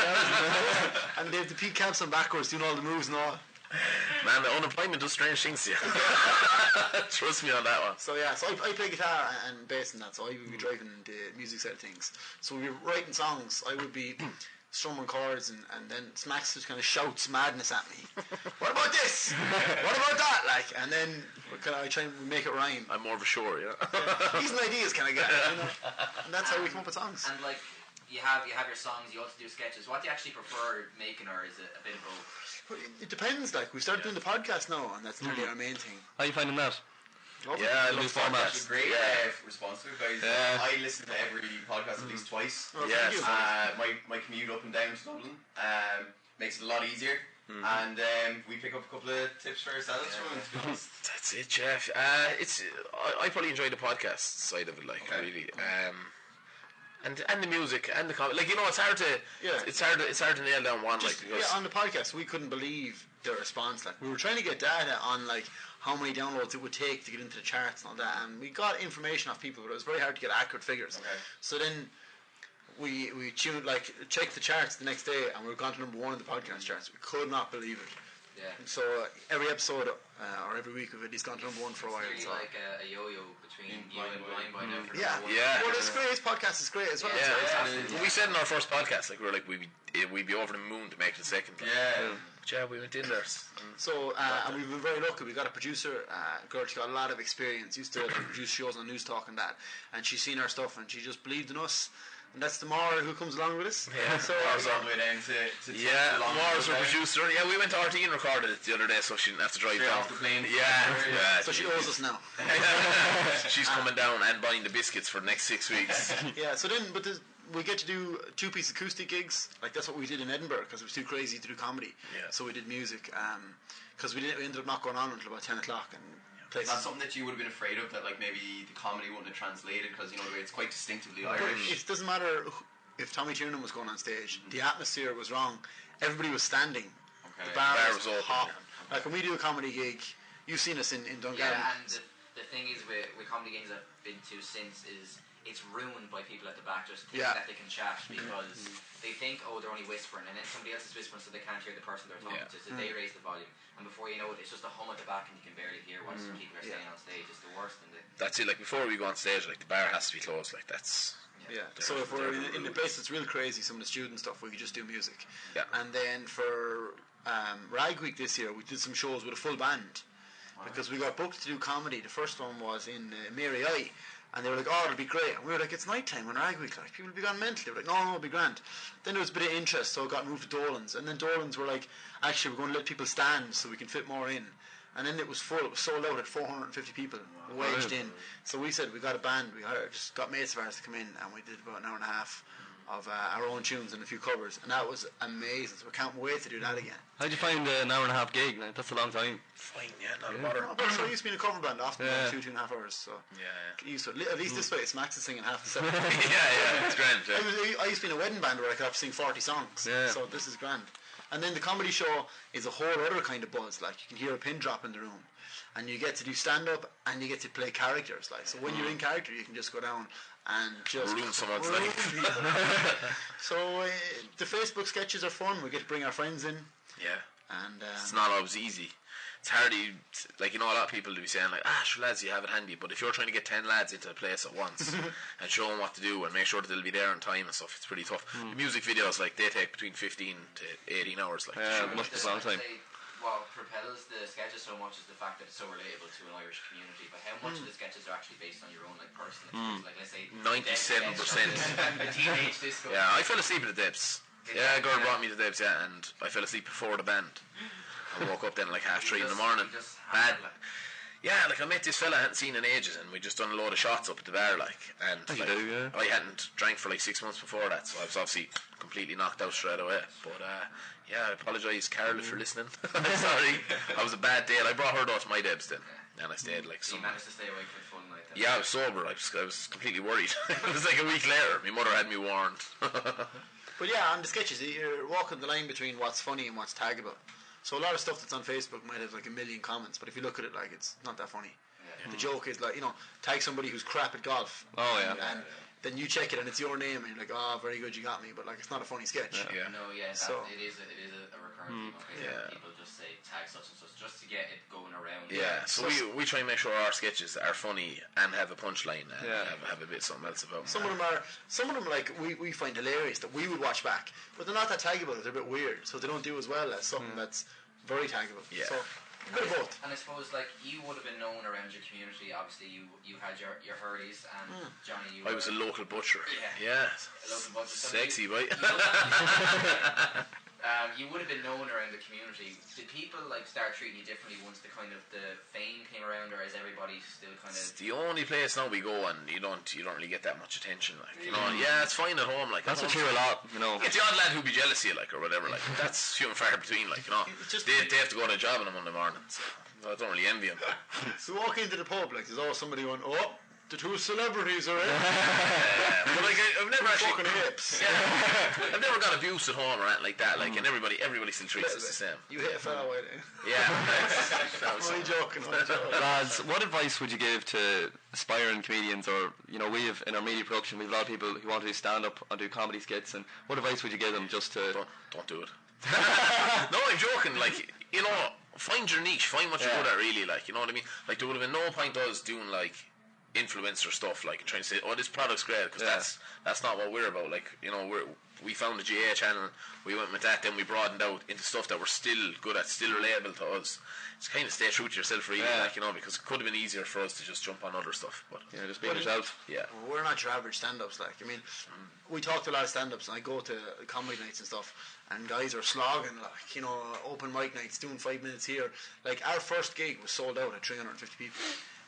[SPEAKER 2] And they have the peak caps on backwards doing all the moves and all.
[SPEAKER 3] Man, the unemployment does strange things to you. Trust me on that one.
[SPEAKER 2] So yeah, so I play guitar and bass and that, so I would be driving the music side of things. So we'd be writing songs, I would be strumming chords, and then Smacks just kind of shouts madness at me. What about this? What about that? Like, and then I try and make it rhyme.
[SPEAKER 3] I'm more of a shore, yeah.
[SPEAKER 2] He's an ideas kind of guy, you know? And that's how we come up with songs.
[SPEAKER 1] And like you have your songs, you also do sketches. What do you actually prefer making, or is it a bit of both?
[SPEAKER 2] It depends, like, we started doing the podcast now, and that's nearly our main thing.
[SPEAKER 5] How you finding that?
[SPEAKER 2] Lovely.
[SPEAKER 3] Yeah, I
[SPEAKER 5] New
[SPEAKER 3] love
[SPEAKER 5] format.
[SPEAKER 3] podcasts.
[SPEAKER 4] Great response to it, guys.
[SPEAKER 5] Yeah.
[SPEAKER 4] I listen to every podcast at least twice.
[SPEAKER 2] Oh,
[SPEAKER 3] Yes.
[SPEAKER 2] thank you.
[SPEAKER 4] My commute up and down to Dublin makes it a lot easier. and we pick up a couple of tips for ourselves from him, to be honest.
[SPEAKER 3] That's it, Jeff. I probably enjoy the podcast side of it, like really. And the music and the comedy, like it's hard to nail down one.
[SPEAKER 2] Just,
[SPEAKER 3] like because
[SPEAKER 2] on the podcast, we couldn't believe the response. Like we were trying to get data on like how many downloads it would take to get into the charts and all that, and we got information off people, but it was very hard to get accurate figures.
[SPEAKER 4] Okay.
[SPEAKER 2] So then we tuned, like checked the charts the next day, and we were gone to #1 in the podcast charts. We could not believe it.
[SPEAKER 1] Yeah.
[SPEAKER 2] So every episode or every week we've at least gone to #1 for a while.
[SPEAKER 1] It's really like a yo-yo between you and Blind Boy now for
[SPEAKER 2] Yeah.
[SPEAKER 1] #1.
[SPEAKER 3] Yeah.
[SPEAKER 2] Well, it's great. This podcast is great as well.
[SPEAKER 3] We said in our first podcast, like we were like we'd be over the moon to make it a second. Like.
[SPEAKER 4] Yeah.
[SPEAKER 3] But yeah, we went in there.
[SPEAKER 2] So and we've been very lucky. We got a producer, girl. She got a lot of experience. Used to produce shows on News Talk and that, and she's seen our stuff and she just believed in us. And that's the Mara who comes along with us.
[SPEAKER 3] Yeah.
[SPEAKER 2] So
[SPEAKER 4] Mara's all the way down to
[SPEAKER 3] Mara's our producer. Yeah, we went to RT and recorded it the other day, so she didn't have to drive
[SPEAKER 4] straight
[SPEAKER 3] down.
[SPEAKER 4] off the plane.
[SPEAKER 3] Yeah.
[SPEAKER 2] so she owes us now.
[SPEAKER 3] She's coming down and buying the biscuits for the next 6 weeks.
[SPEAKER 2] Yeah. So then, we get to do 2-piece acoustic gigs. Like that's what we did in Edinburgh because it was too crazy to do comedy.
[SPEAKER 3] Yeah.
[SPEAKER 2] So we did music. Because we ended up not going on until about 10 o'clock and.
[SPEAKER 4] Is that something that you would have been afraid of, that like maybe the comedy wouldn't have translated because the way it's quite distinctively Irish?
[SPEAKER 2] It doesn't matter if Tommy Tiernan was going on stage. The atmosphere was wrong. Everybody was standing.
[SPEAKER 4] Okay.
[SPEAKER 2] The bar was
[SPEAKER 3] open.
[SPEAKER 2] hopping. Like when we do a comedy gig, you've seen us in Dungannon.
[SPEAKER 1] Yeah, and the thing is with comedy gigs I've been to since is it's ruined by people at the back just thinking that they can chat because they think, they're only whispering, and then somebody else is whispering so they can't hear the person they're talking to, so they raise the volume, and before you know it, it's just a hum at the back and you can barely hear what some people are saying on stage. It's the worst.
[SPEAKER 3] That's it. Like before we go on stage, like the bar has to be closed. Like that's.
[SPEAKER 2] Yeah. So if we're in the place that's real crazy, some of the student stuff, we could just do music.
[SPEAKER 3] Yeah.
[SPEAKER 2] And then for Rag Week this year, we did some shows with a full band because we got booked to do comedy. The first one was in Mary I, and they were like, it'll be great. And we were like, it's night time on Rag Week, like people will be gone mental. They were like, no, it'll be grand. Then there was a bit of interest, so it got moved to Dolan's, and then Dolan's were like, actually we're going to let people stand so we can fit more in. And then it was full. It was sold out at 450 people wedged in. So we said we got a band. We just got mates of ours to come in, and we did about an hour and a half of our own tunes and a few covers, and that was amazing. So we can't wait to do that again.
[SPEAKER 5] How'd you find an hour and a half gig? Like, that's a long time.
[SPEAKER 3] Fine, not a bother.
[SPEAKER 2] So I used to be in a cover band often, 2.5 hours. So used to, at least this way, it's Max is singing half the set.
[SPEAKER 3] It's grand.
[SPEAKER 2] I used to be in a wedding band where I could have to sing 40 songs.
[SPEAKER 5] Yeah.
[SPEAKER 2] So this is grand. And then the comedy show is a whole other kind of buzz. Like you can hear a pin drop in the room, and you get to do stand up and you get to play characters. Like so, when you're in character, you can just go down and just
[SPEAKER 3] ruin someone's life.
[SPEAKER 2] So the Facebook sketches are fun. We get to bring our friends in.
[SPEAKER 3] Yeah.
[SPEAKER 2] And
[SPEAKER 3] it's not always easy. It's hard. A lot of people do be saying like, sure lads, you have it handy. But if you're trying to get 10 lads into a place at once and show them what to do and make sure that they'll be there on time and stuff, it's pretty tough. The music videos, like, they take between 15 to 18 hours. Like,
[SPEAKER 5] it must be a long time.
[SPEAKER 1] What propels the sketches so much is the fact that it's so relatable to an Irish community. But how much of the sketches are actually based on your own personal experience? Like let's say
[SPEAKER 3] 97%.
[SPEAKER 1] A teenage disco.
[SPEAKER 3] Yeah, I fell asleep at the Debs. Yeah, a girl brought me to the Debs, and I fell asleep before the band. I woke up then like 3:30 in the morning. Bad. Yeah, like I met this fella I hadn't seen in ages, and we just done a load of shots up at the bar, and I hadn't drank for like 6 months before that, so I was obviously completely knocked out straight away. But I apologise, Carol, if you're listening. I'm sorry, I was a bad day. I brought her to my Debs then, and I stayed like some.
[SPEAKER 1] You managed to stay awake for the fun night then?
[SPEAKER 3] Yeah, I was sober. I was completely worried. It was like a week later. My mother had me warned.
[SPEAKER 2] But yeah, on the sketches, you're walking the line between what's funny and what's taggable. So a lot of stuff that's on Facebook might have like 1 million comments, but if you look at it, like it's not that funny. The joke is like, tag somebody who's crap at golf.
[SPEAKER 5] Oh yeah.
[SPEAKER 2] And then you check it and it's your name and you're like, very good, you got me. But like, it's not a funny sketch.
[SPEAKER 3] Yeah.
[SPEAKER 1] No, yeah.
[SPEAKER 2] So
[SPEAKER 1] it is a recurrent theme. Okay? People just say tag such and such just to get it going around.
[SPEAKER 3] Yeah. So we try and make sure our sketches are funny and have a punchline and have a bit something else about them.
[SPEAKER 2] Some of them like we find hilarious that we would watch back, but they're not that taggable. They're a bit weird, so they don't do as well as something that's very taggable.
[SPEAKER 3] Yeah.
[SPEAKER 2] So a bit of both.
[SPEAKER 1] And I suppose like you would have been known around your community. Obviously, you had your hurdies, and Johnny.
[SPEAKER 3] I was a local butcher.
[SPEAKER 1] Yeah.
[SPEAKER 3] Yeah.
[SPEAKER 1] A local butcher.
[SPEAKER 3] Sexy, right?
[SPEAKER 1] you would have been known around the community. Did people like start treating you differently once the kind of the fame came around, or is everybody still kind of?
[SPEAKER 3] It's the only place now we go and you don't really get that much attention. Like you know, yeah, it's fine at home. Like
[SPEAKER 5] that's what you hear a lot. You know,
[SPEAKER 3] it's the odd lad who'd be jealous of you, like or whatever. Like that's few and far between. Like you know, they have to go to a job on a Monday morning. So I don't really envy them.
[SPEAKER 2] So walk into the pub, like there's always somebody going, "Oh, the two celebrities are in."
[SPEAKER 3] But like I've never actually
[SPEAKER 2] fucking hips.
[SPEAKER 3] Yeah, I've never got abuse at home or anything like that. Like and everybody still treats us the same.
[SPEAKER 2] You hit a fella away.
[SPEAKER 3] Yeah.
[SPEAKER 2] Only joking.
[SPEAKER 5] Lads, what advice would you give to aspiring comedians, or you know, we have in our media production, we have a lot of people who want to do stand up and do comedy skits, and what advice would you give them just to
[SPEAKER 3] don't do it? No, I'm joking. Like you know, find your niche, find what you're good at. Really, like you know what I mean. Like there would have been no point us doing like influencer stuff, like trying to say, "Oh, this product's great," because that's not what we're about. Like you know, we found the GA channel, we went with that, then we broadened out into stuff that we're still good at, still relatable to us. It's kind of stay true to yourself, really, like you know, because it could have been easier for us to just jump on other stuff, but
[SPEAKER 5] just be yourself.
[SPEAKER 3] Yeah,
[SPEAKER 2] we're not your average stand-ups. Like I mean, we talk to a lot of stand-ups, and I go to comedy nights and stuff, and guys are slogging, like you know, open mic nights, doing 5 minutes here. Like our first gig was sold out at 350 people.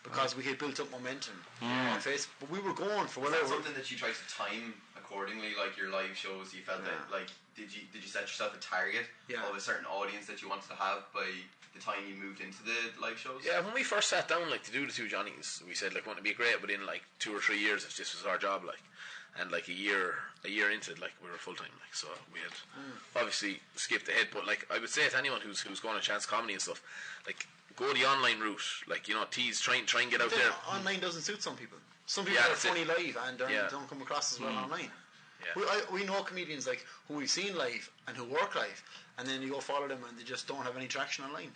[SPEAKER 2] Because we had built up momentum on Facebook, but we were going for whatever.
[SPEAKER 4] Is that something that you tried to time accordingly, like your live shows? You felt that, like, did you set yourself a target of a certain audience that you wanted to have by the time you moved into the live shows?
[SPEAKER 3] Yeah, when we first sat down, like to do the two Johnnies, we said like, wouldn't it be great within like 2 or 3 years if this was our job, like, and like a year into it, like we were full time, like so we had obviously skipped ahead, but like I would say to anyone who's going to chance comedy and stuff, like. Go the online route, like you know, try and get out there.
[SPEAKER 2] Online doesn't suit some people. Some people are funny live and don't come across as well online. Yeah. We know comedians like who we've seen live and who work live, and then you go follow them and they just don't have any traction online.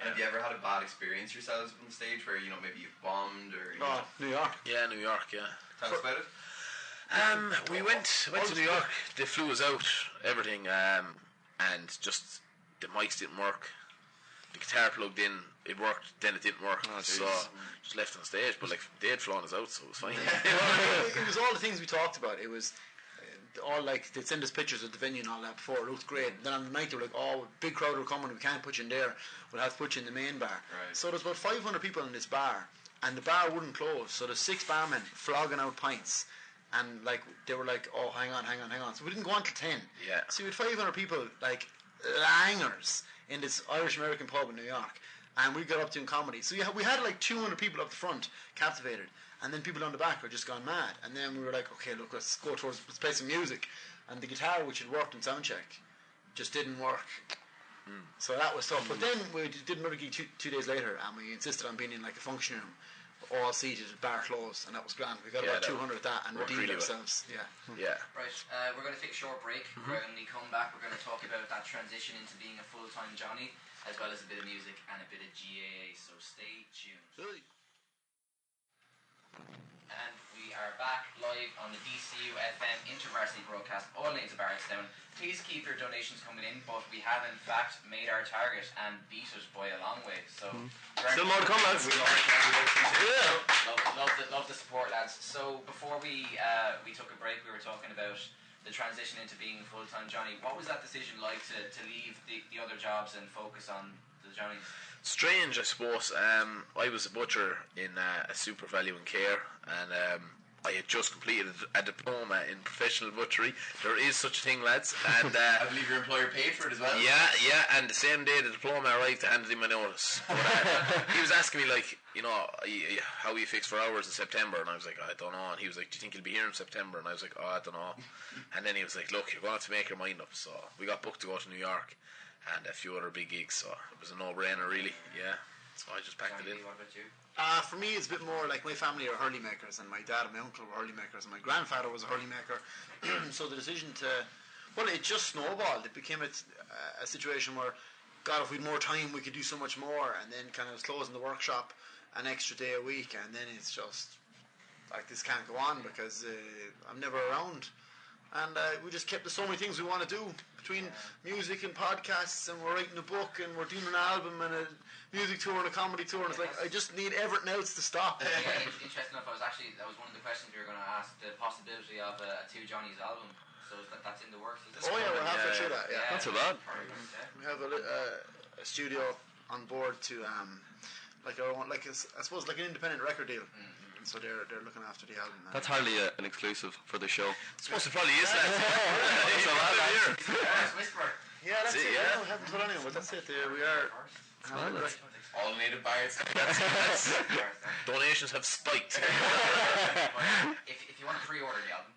[SPEAKER 4] And have you ever had a bad experience yourselves on stage where you know maybe you've bombed or?
[SPEAKER 2] New York.
[SPEAKER 3] Yeah, New York. Yeah.
[SPEAKER 4] Tell us about it.
[SPEAKER 3] We went to New York. They flew us out, everything, and just the mics didn't work. The guitar plugged in, it worked, then it didn't work, so just left on stage. But like they had flown us out, so it was fine.
[SPEAKER 2] It was all the things we talked about. It was all like they'd send us pictures of the venue and all that before. It looked great. Then on the night they were like, "Oh, big crowd are coming. We can't put you in there. We'll have to put you in the main bar."
[SPEAKER 4] Right.
[SPEAKER 2] So there's about 500 people in this bar, and the bar wouldn't close. So there's 6 barmen flogging out pints. And like they were like, "Oh, hang on." So we didn't go on till 10.
[SPEAKER 3] Yeah.
[SPEAKER 2] So we had 500 people like langers in this Irish American pub in New York, and we got up doing comedy. So we had like 200 people up the front, captivated, and then people on the back were just gone mad. And then we were like, "Okay, look, let's play some music." And the guitar, which had worked in soundcheck, just didn't work. So that was tough. But then we did another gig 2 days later, and we insisted on being in like a function room, all seated, bar closed, and that was grand. We got about 200 at that and redeemed ourselves.
[SPEAKER 3] Yeah.
[SPEAKER 1] Right, we're going to take a short break. When we come back, we're going to talk about that transition into being a full-time Johnny, as well as a bit of music and a bit of GAA, so stay tuned. And we are back live on the DCUfm Inter-varsity Broadcast, all names of Barretstown. Please keep your donations coming in, but we have in fact made our target and beat it by a long way. So
[SPEAKER 5] still more to come, lads.
[SPEAKER 1] Love the support, lads. So before we took a break, we were talking about the transition into being full-time Johnny. What was that decision like to leave the other jobs and focus on the Johnnies?
[SPEAKER 3] Strange, I suppose. I was a butcher in a super value and care, and I had just completed a diploma in professional butchery. There is such a thing, lads. And
[SPEAKER 4] I believe your employer paid for it as well.
[SPEAKER 3] Yeah. And the same day the diploma arrived, I handed him my notice. But, he was asking me like, you know, how are you fixed for hours in September? And I was like, I don't know. And he was like, do you think you'll be here in September? And I was like, I don't know. And then he was like, look, you're going to have to make your mind up. So we got booked to go to New York and a few other big gigs. So it was a no-brainer, really. Yeah. So I just packed it in.
[SPEAKER 1] What about you?
[SPEAKER 2] For me, it's a bit more like my family are hurley makers, and my dad and my uncle were hurley makers, and my grandfather was a hurley maker. So the decision it just snowballed. It became a situation where, God, if we had more time, we could do so much more, and then kind of closing the workshop an extra day a week, and then it's just like, this can't go on because I'm never around. And we just kept, there's so many things we want to do between music and podcasts, and we're writing a book, and we're doing an album and a music tour and a comedy tour, and it's like I just need everything else to stop.
[SPEAKER 1] Interesting enough, that was one of the questions we were going to ask, the possibility of a Two Johnnies album. So that's in the works.
[SPEAKER 2] Oh yeah, we're halfway through that. Yeah,
[SPEAKER 5] not so bad.
[SPEAKER 2] we have a studio on board to like our own, like I suppose like an independent record deal. And so they're looking after the album.
[SPEAKER 5] That's hardly an exclusive for the show.
[SPEAKER 3] Suppose it probably is that.
[SPEAKER 1] Whisper.
[SPEAKER 2] Yeah, that's it. Yeah, we haven't told anyone, but that's it. We are.
[SPEAKER 4] All native Barretstown.
[SPEAKER 3] Donations have spiked.
[SPEAKER 1] If you want to pre-order the album,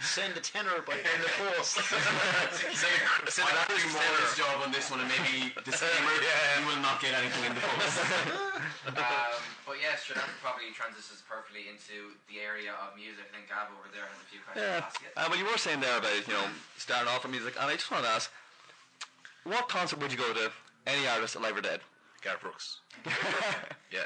[SPEAKER 2] Send a tenner in the post.
[SPEAKER 3] Send
[SPEAKER 4] I'm doing more job on this one, and maybe disclaimer: you will not get anything in the post.
[SPEAKER 1] but yes, sure, that probably transitions perfectly into the area of music. I think Gab over there has a few questions to ask you.
[SPEAKER 5] Well, you were saying there about starting off with music, and I just wanted to ask, what concert would you go to? Any artist, alive or dead?
[SPEAKER 3] Gareth Brooks. Yeah.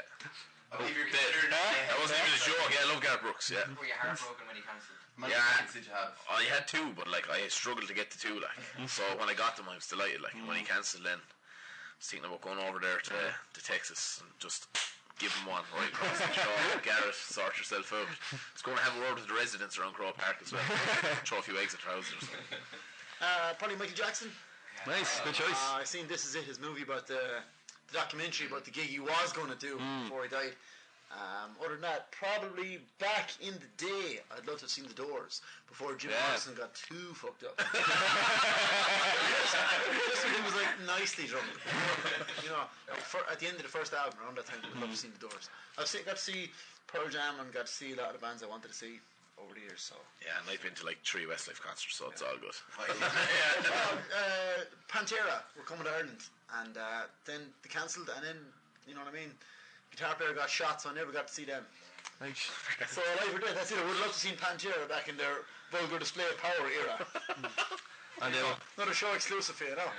[SPEAKER 4] If you're considered,
[SPEAKER 3] That wasn't even a joke. Yeah, I love Gareth Brooks. Yeah.
[SPEAKER 1] Were you heartbroken when he cancelled?
[SPEAKER 4] how many tickets did you have?
[SPEAKER 3] I had two, but like I struggled to get the two. Like, so when I got them, I was delighted. Like, when he cancelled, then I was thinking about going over there to Texas and just give him one right across the jaw. Gareth, sort yourself out. I was going to have a word with the residents around Crow Park as well. Throw a few eggs at trousers.
[SPEAKER 2] Probably Michael Jackson.
[SPEAKER 5] Nice, good choice.
[SPEAKER 2] I seen This Is It, his movie about the documentary about the gig he was going to do before he died. Other than that, probably back in the day, I'd love to have seen The Doors before Jim Morrison got too fucked up. Just when he was like nicely drunk. At the end of the first album, around that time, I'd love to have seen The Doors. Got to see Pearl Jam and got to see a lot of the bands I wanted to see over the years. So
[SPEAKER 3] Yeah, and I've been to like 3 Westlife concerts, so it's all good.
[SPEAKER 2] Pantera were coming to Ireland, and then they cancelled, and then you know what I mean. Guitar player got shot, so I never got to see them.
[SPEAKER 5] Nice.
[SPEAKER 2] So alive or dead, that's it. I would love to see Pantera back in their vulgar display of power era.
[SPEAKER 5] And
[SPEAKER 2] Not a show exclusive for you, no.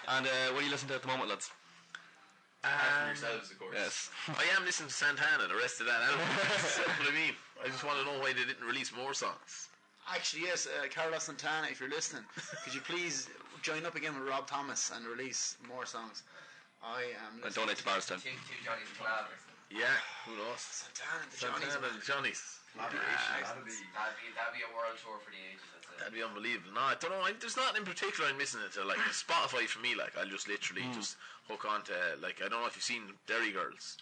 [SPEAKER 5] and what are you listening to at the moment, lads?
[SPEAKER 4] For yourselves, of course.
[SPEAKER 3] Yes. I am listening to Santana, the rest of that album. That's what I mean. I just want to know why they didn't release more songs.
[SPEAKER 2] Actually, yes, Carlos Santana, if you're listening, could you please join up again with Rob Thomas and release more songs? I am
[SPEAKER 5] And donate to Barretstown.
[SPEAKER 1] Two Johnnies collab.
[SPEAKER 3] Yeah, who knows?
[SPEAKER 2] Santana and the Johnnies.
[SPEAKER 3] Santana and the Johnnies.
[SPEAKER 1] That'd be a world tour for the ages. That's it.
[SPEAKER 3] That'd be unbelievable. No, I don't know. There's nothing in particular I'm missing it to. Like Spotify for me, like I'll just literally just hook on to like I don't know if you've seen Derry Girls.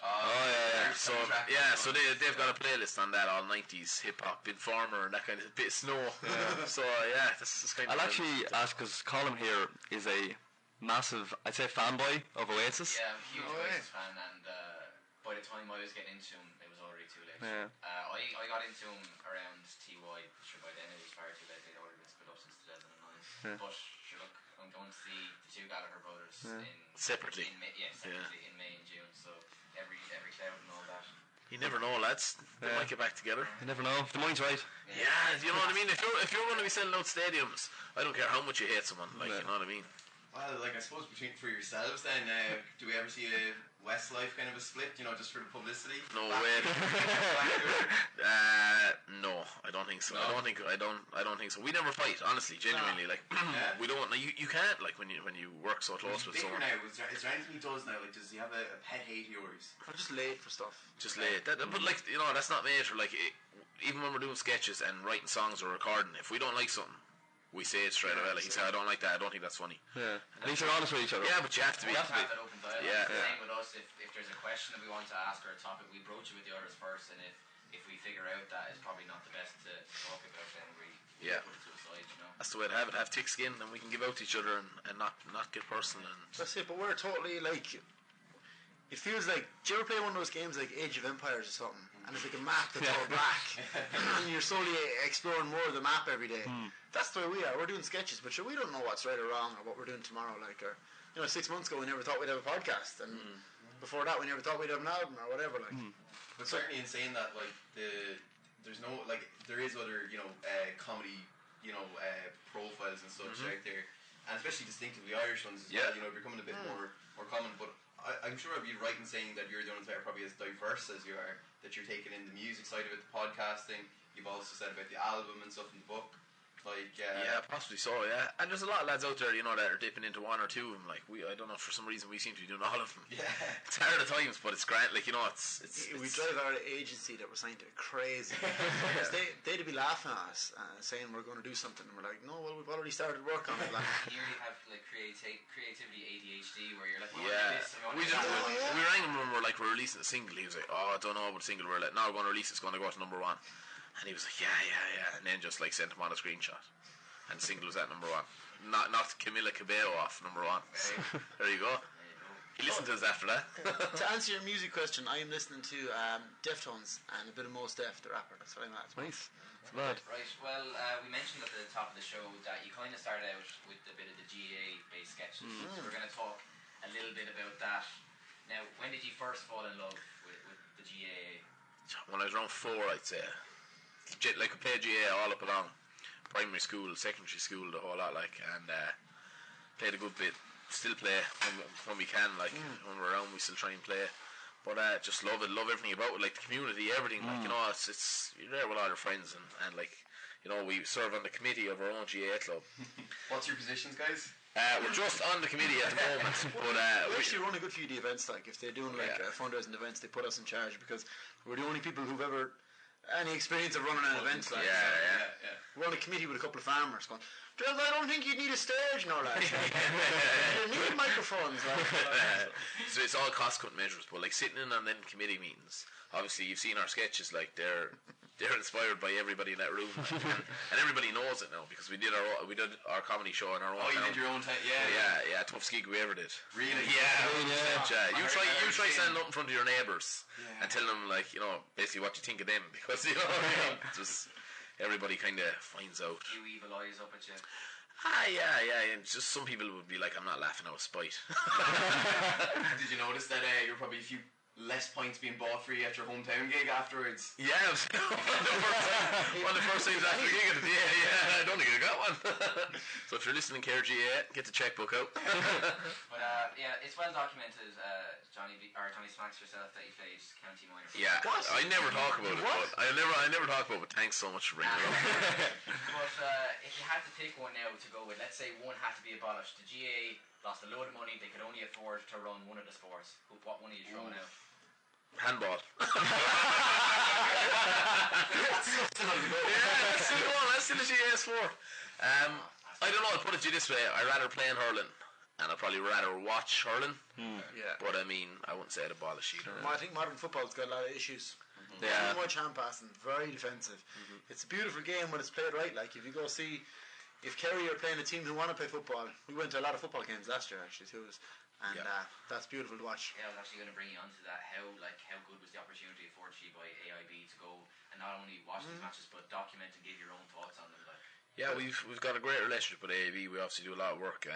[SPEAKER 3] So they've got a playlist on that, all 90s hip hop, Informer, and that kind of bit of snow. So this is kind of.
[SPEAKER 5] I'll actually ask because Colin here is a massive, I'd say, fanboy of Oasis.
[SPEAKER 1] Yeah, I'm a huge Oasis fan, and by the time I was getting into him, it was already too late.
[SPEAKER 5] Yeah.
[SPEAKER 1] I got into him around TY, sure by then it was far too late. They'd already been split up since 2009. But sure, look, I'm going to see the two Gallagher brothers
[SPEAKER 3] Separately.
[SPEAKER 1] in May and June. So every cloud and all that.
[SPEAKER 3] You never know, lads. They might get back together.
[SPEAKER 5] You never know if the mind's right.
[SPEAKER 3] Yeah, you know what I mean. If you're going to be selling out stadiums, I don't care how much you hate someone. Like you know what I mean.
[SPEAKER 4] Well, like I suppose for yourselves then, do we ever see a Westlife kind of a split? Just for the publicity.
[SPEAKER 3] No way. No, I don't think so. I don't think so. We never fight, honestly, genuinely. Like we don't. You can't like when you work so close with someone.
[SPEAKER 4] Now, is there anything he does now? Like, does he have a pet hate of yours?
[SPEAKER 2] I'm just late for stuff.
[SPEAKER 3] Just late. But like that's not made for like even when we're doing sketches and writing songs or recording. If we don't like something, we say it straight away. Like he said, I don't like that. I don't think that's funny.
[SPEAKER 5] Yeah. At least you're honest with each other.
[SPEAKER 3] Yeah, but you have to be.
[SPEAKER 1] We have to have that open dialogue.
[SPEAKER 3] Yeah.
[SPEAKER 1] Same with us. If there's a question that we want to ask or a topic, we broach it with the others first, and if we figure out that it's probably not the best to talk about, then we put it to the side.
[SPEAKER 3] That's the way to have it. Have thick skin, and we can give out to each other and not get personal. And
[SPEAKER 2] that's it. But we're totally like. It feels like. Do you ever play one of those games like Age of Empires or something? And it's like a map that's all black, and you're slowly exploring more of the map every day. That's the way we are. We're doing sketches, but sure, we don't know what's right or wrong or what we're doing tomorrow. Like, or 6 months ago, we never thought we'd have a podcast, and before that, we never thought we'd have an album or whatever. Like,
[SPEAKER 4] but certainly in saying that, like there's no like there is other comedy profiles and such out there, and especially distinctively Irish ones as well. Becoming a bit more common, but. I'm sure I'd be right in saying that you're the only player probably as diverse as you are, that you're taking in the music side of it, the podcasting. You've also said about the album and stuff in the book. Like, like
[SPEAKER 3] yeah, possibly so. Yeah, and there's a lot of lads out there, you know, that are dipping into one or two of them. Like I don't know, for some reason we seem to be doing all of them.
[SPEAKER 4] Yeah,
[SPEAKER 3] it's hard at times, but it's grand. Like, you know, it's
[SPEAKER 2] we drive our agency that we're signed to crazy. Because they'd be laughing at us saying we're going to do something, and we're like, no, well, we've already started work on it. Like,
[SPEAKER 1] you really have like creativity ADHD, where you're like,
[SPEAKER 3] yeah. We rang him when we're releasing a single. He was like, oh, I don't know about a single. We're like, no, we're going to release. It's going to go to #1. And he was like, yeah, and then just like sent him on a screenshot, and the single was at #1. Knocked Camila Cabello off #1. So, there you go. He listened to us after that.
[SPEAKER 2] To answer your music question, I am listening to Deftones and a bit of Mos Def, the rapper. That's what I'm at.
[SPEAKER 5] Nice. It's bad.
[SPEAKER 1] Right. Well, we mentioned at the top of the show that you kind of started out with a bit of the GAA-based sketches. So we're going to talk a little bit about that. Now, when did you first fall in love with the GAA?
[SPEAKER 3] When I was around 4, I'd say. Like, I played GAA all up along primary school, secondary school, the whole lot, like, and played a good bit. Still play when we can, like, when we're around, we still try and play. But just love everything about it, like the community, everything. Like, you know, it's you're there with all your friends, and like, you know, we serve on the committee of our own GAA club.
[SPEAKER 4] What's your positions, guys?
[SPEAKER 3] We're just on the committee at the moment, but
[SPEAKER 2] we actually run a good few of the events. Like, if they're doing fundraising events, they put us in charge because we're the only people who've ever any experience of running an event. Like, we're on a committee with a couple of farmers going, Drill, I don't think you'd need a stage, no, lads. You need microphones.
[SPEAKER 3] So it's all cost-cut measures, but like sitting in on them committee meetings, obviously you've seen our sketches, like they're inspired by everybody in that room, and everybody knows it now because we did our comedy show in our own.
[SPEAKER 4] Oh, you
[SPEAKER 3] town.
[SPEAKER 4] did your own time,
[SPEAKER 3] yeah, toughest gig we ever did.
[SPEAKER 4] Really?
[SPEAKER 3] Yeah. You try standing up in front of your neighbours and tell them, like, you know, basically what you think of them, because you know just everybody kind of finds out.
[SPEAKER 1] You evil eyes up at you.
[SPEAKER 3] Yeah. And just some people would be like, I'm not laughing out of spite.
[SPEAKER 4] Did you notice that you're probably a few less points being bought for you at your hometown gig afterwards?
[SPEAKER 3] Yeah, one of the first times after gigging. Yeah, I don't think I got one. So if you're listening, KRGA, get the checkbook out.
[SPEAKER 1] But it's well documented, Johnny Smacks yourself, that you played county minor.
[SPEAKER 3] Yeah, I never talk about it. But I never talk about it. But thanks so much for bringing it up.
[SPEAKER 1] But if you had to pick one now to go with, let's say one had to be abolished. The GA lost a load of money. They could only afford to run one of the sports. What one are you throwing out?
[SPEAKER 3] Handball. That's still a GA sport. I don't know, I'll put it to you this way. I'd rather play in hurling, and I'd probably rather watch hurling. But I mean, I wouldn't say I'd abolish either.
[SPEAKER 2] I think modern football's got a lot of issues. Too much hand passing, very defensive. It's a beautiful game when it's played right. Like, if you go see, if Kerry are playing a team who want to play football, we went to a lot of football games last year actually too. And that's beautiful to watch.
[SPEAKER 1] Yeah, I was actually going to bring you onto that. How good was the opportunity afforded to you by AIB to go and not only watch these matches but document and give your own thoughts on them? Like,
[SPEAKER 3] yeah, we've got a great relationship with AIB. We obviously do a lot of work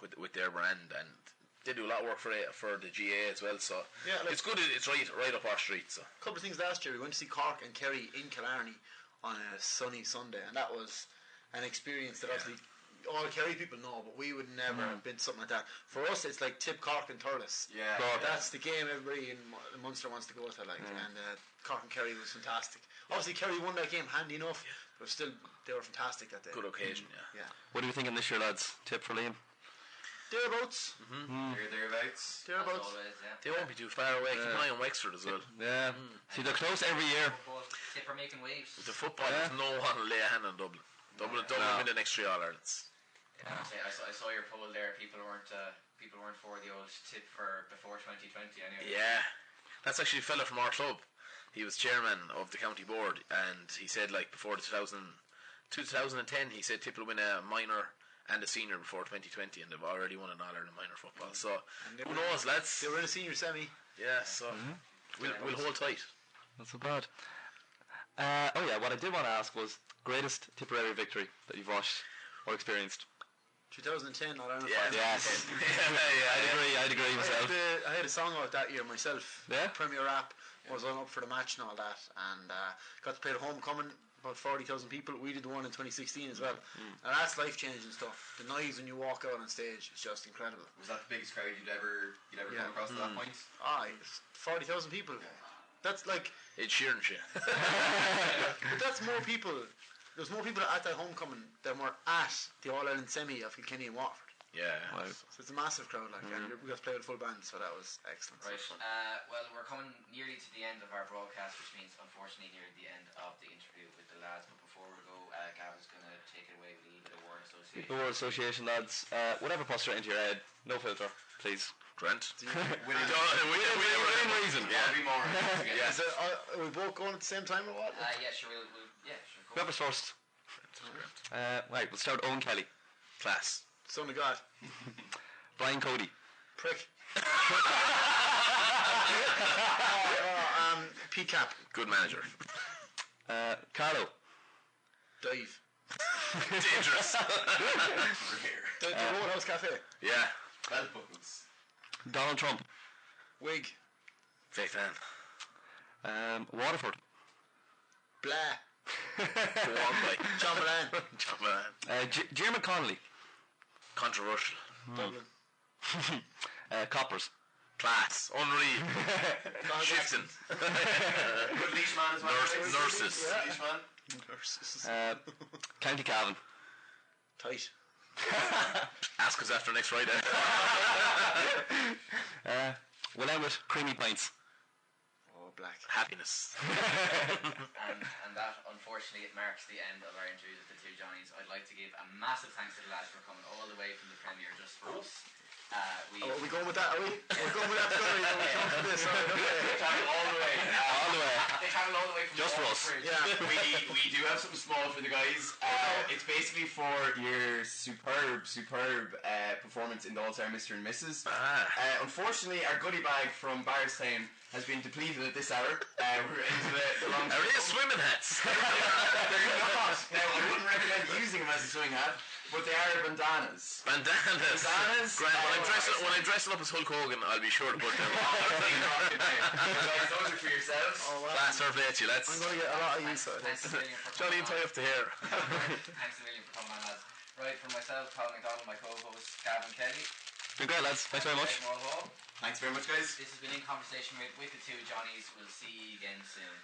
[SPEAKER 3] with their brand, and they do a lot of work for the GA as well. So it's good. It's right up our street. So
[SPEAKER 2] a couple of things last year. We went to see Cork and Kerry in Killarney on a sunny Sunday, and that was an experience that obviously all Kerry people know, but we would never have been something like that. For us, it's like Tip, Cork and Thurles. That's the game everybody in Munster wants to go to. Like, and Cork and Kerry was fantastic. Obviously, Kerry won that game handy enough, but still, they were fantastic that day.
[SPEAKER 3] Good occasion,
[SPEAKER 2] yeah.
[SPEAKER 5] What are you thinking this year, lads? Tip for Liam?
[SPEAKER 2] Thereabouts.
[SPEAKER 4] Thereabouts.
[SPEAKER 3] They won't be too far away. Keep an eye on Wexford as well.
[SPEAKER 5] Yeah. See, they're close every year.
[SPEAKER 1] Tip are making waves.
[SPEAKER 3] With the football, there's no one to lay a hand on Dublin. Dublin win the next 3 All-Irelands.
[SPEAKER 1] Yeah, I saw your poll there. People weren't for the old tip for before 2020 anyway.
[SPEAKER 3] Yeah, that's actually a fella from our club. He was chairman of the county board, and he said, like, before 2010, he said Tip will win a minor and a senior before 2020, and they've already won an All-Ireland minor football. So who knows, lads?
[SPEAKER 2] They were in a senior semi.
[SPEAKER 3] Yeah, so we'll hold tight.
[SPEAKER 5] Not so bad. What I did want to ask was greatest Tipperary victory that you've watched or experienced.
[SPEAKER 2] 2010, I don't know.
[SPEAKER 5] Yes. I'd agree myself.
[SPEAKER 2] I had a song out that year myself.
[SPEAKER 5] Yeah.
[SPEAKER 2] Premier Rap was on up for the match and all that, and got to play the homecoming. About 40,000 people. We did the one in 2016 as well, and that's life changing stuff. The noise when you walk out on stage is just incredible.
[SPEAKER 4] Was that the biggest crowd you'd ever come across at that point?
[SPEAKER 2] 40,000 people. That's like
[SPEAKER 3] it's Sheeran shit.
[SPEAKER 2] but that's more people There was more people at that homecoming than were at the All-Ireland semi of Kilkenny and Waterford.
[SPEAKER 3] Yeah.
[SPEAKER 5] Wow.
[SPEAKER 2] So it's a massive crowd, like, and we got to play with a full band, so that was excellent.
[SPEAKER 1] Right. Well, we're coming nearly to the end of our broadcast, which means, unfortunately, near the end of the interview with the lads. But before we go, Gavin's going to take it away with a little bit of word association.
[SPEAKER 5] The word association, lads. Whatever pops straight into your head, no filter, please.
[SPEAKER 3] Grant.
[SPEAKER 4] Within
[SPEAKER 3] reason.
[SPEAKER 4] Yeah, be more.
[SPEAKER 2] Yeah. Is it, are we both going at the same time or what?
[SPEAKER 1] Yeah, sure. Sure. Go.
[SPEAKER 5] Whoever's first. Right, we'll start with Owen Kelly.
[SPEAKER 3] Class.
[SPEAKER 2] Son of God.
[SPEAKER 5] Brian Cody.
[SPEAKER 2] Prick. P-cap.
[SPEAKER 3] Good manager.
[SPEAKER 5] Carlo.
[SPEAKER 2] Dive.
[SPEAKER 3] Dangerous.
[SPEAKER 2] The Roadhouse Cafe.
[SPEAKER 3] Yeah.
[SPEAKER 4] Belt buckles.
[SPEAKER 5] Donald Trump.
[SPEAKER 2] Wig.
[SPEAKER 3] Fake fan.
[SPEAKER 5] Waterford.
[SPEAKER 2] Blah.
[SPEAKER 3] Go on, boy.
[SPEAKER 2] John Mullane.
[SPEAKER 3] John Mullane.
[SPEAKER 5] Jim Connolly.
[SPEAKER 3] Controversial.
[SPEAKER 2] Dublin.
[SPEAKER 5] Coppers.
[SPEAKER 3] Class. Unreal. Shifting.
[SPEAKER 4] Good leash man as well.
[SPEAKER 3] Nurses.
[SPEAKER 4] Yeah. Leash man.
[SPEAKER 2] Nurses.
[SPEAKER 5] County Cavan.
[SPEAKER 2] Tight.
[SPEAKER 3] Ask us after next Friday.
[SPEAKER 5] We'll end with Creamy Pints.
[SPEAKER 2] Oh, black.
[SPEAKER 3] Happiness.
[SPEAKER 1] And that, unfortunately, it marks the end of our interview with the two Johnnies. I'd like to give a massive thanks to the lads for coming all the way from the premiere just for us.
[SPEAKER 2] Are we going with that? Are we? We're going with that story. We're going for this. Right, okay.
[SPEAKER 4] They travel all the way.
[SPEAKER 5] All the way.
[SPEAKER 1] They travel all the way from
[SPEAKER 5] Just for us.
[SPEAKER 2] Yeah.
[SPEAKER 4] We do have something small for the guys. It's basically for your superb performance in the All-Star Mr. and Mrs. Unfortunately, our goodie bag from Barretstown has been depleted at this hour. We're into the long.
[SPEAKER 3] Are they swimming hats?
[SPEAKER 4] They're not. Now, I wouldn't recommend using them as a swimming hat, but they are bandanas.
[SPEAKER 3] Bandanas.
[SPEAKER 4] Bandanas.
[SPEAKER 3] Grant, when I'm dressing up as Hulk Hogan, I'll be sure to put them on.
[SPEAKER 4] Guys, those are for yourselves.
[SPEAKER 2] Oh, wow.
[SPEAKER 3] Class fair play to you, lads.
[SPEAKER 2] I'm going to get a lot of use out of
[SPEAKER 1] Thanks
[SPEAKER 2] this.
[SPEAKER 1] a million for
[SPEAKER 3] Johnny,
[SPEAKER 1] coming
[SPEAKER 3] tie
[SPEAKER 1] on.
[SPEAKER 3] up the hair.
[SPEAKER 1] Thanks a million for coming on, lads. Right, for myself, Colin McDonald, my co-host, Gavin Kelly.
[SPEAKER 5] Doing great, lads. Thanks very much.
[SPEAKER 4] Thanks very much, guys.
[SPEAKER 1] This has been In Conversation with the two Johnnies. We'll see you again soon.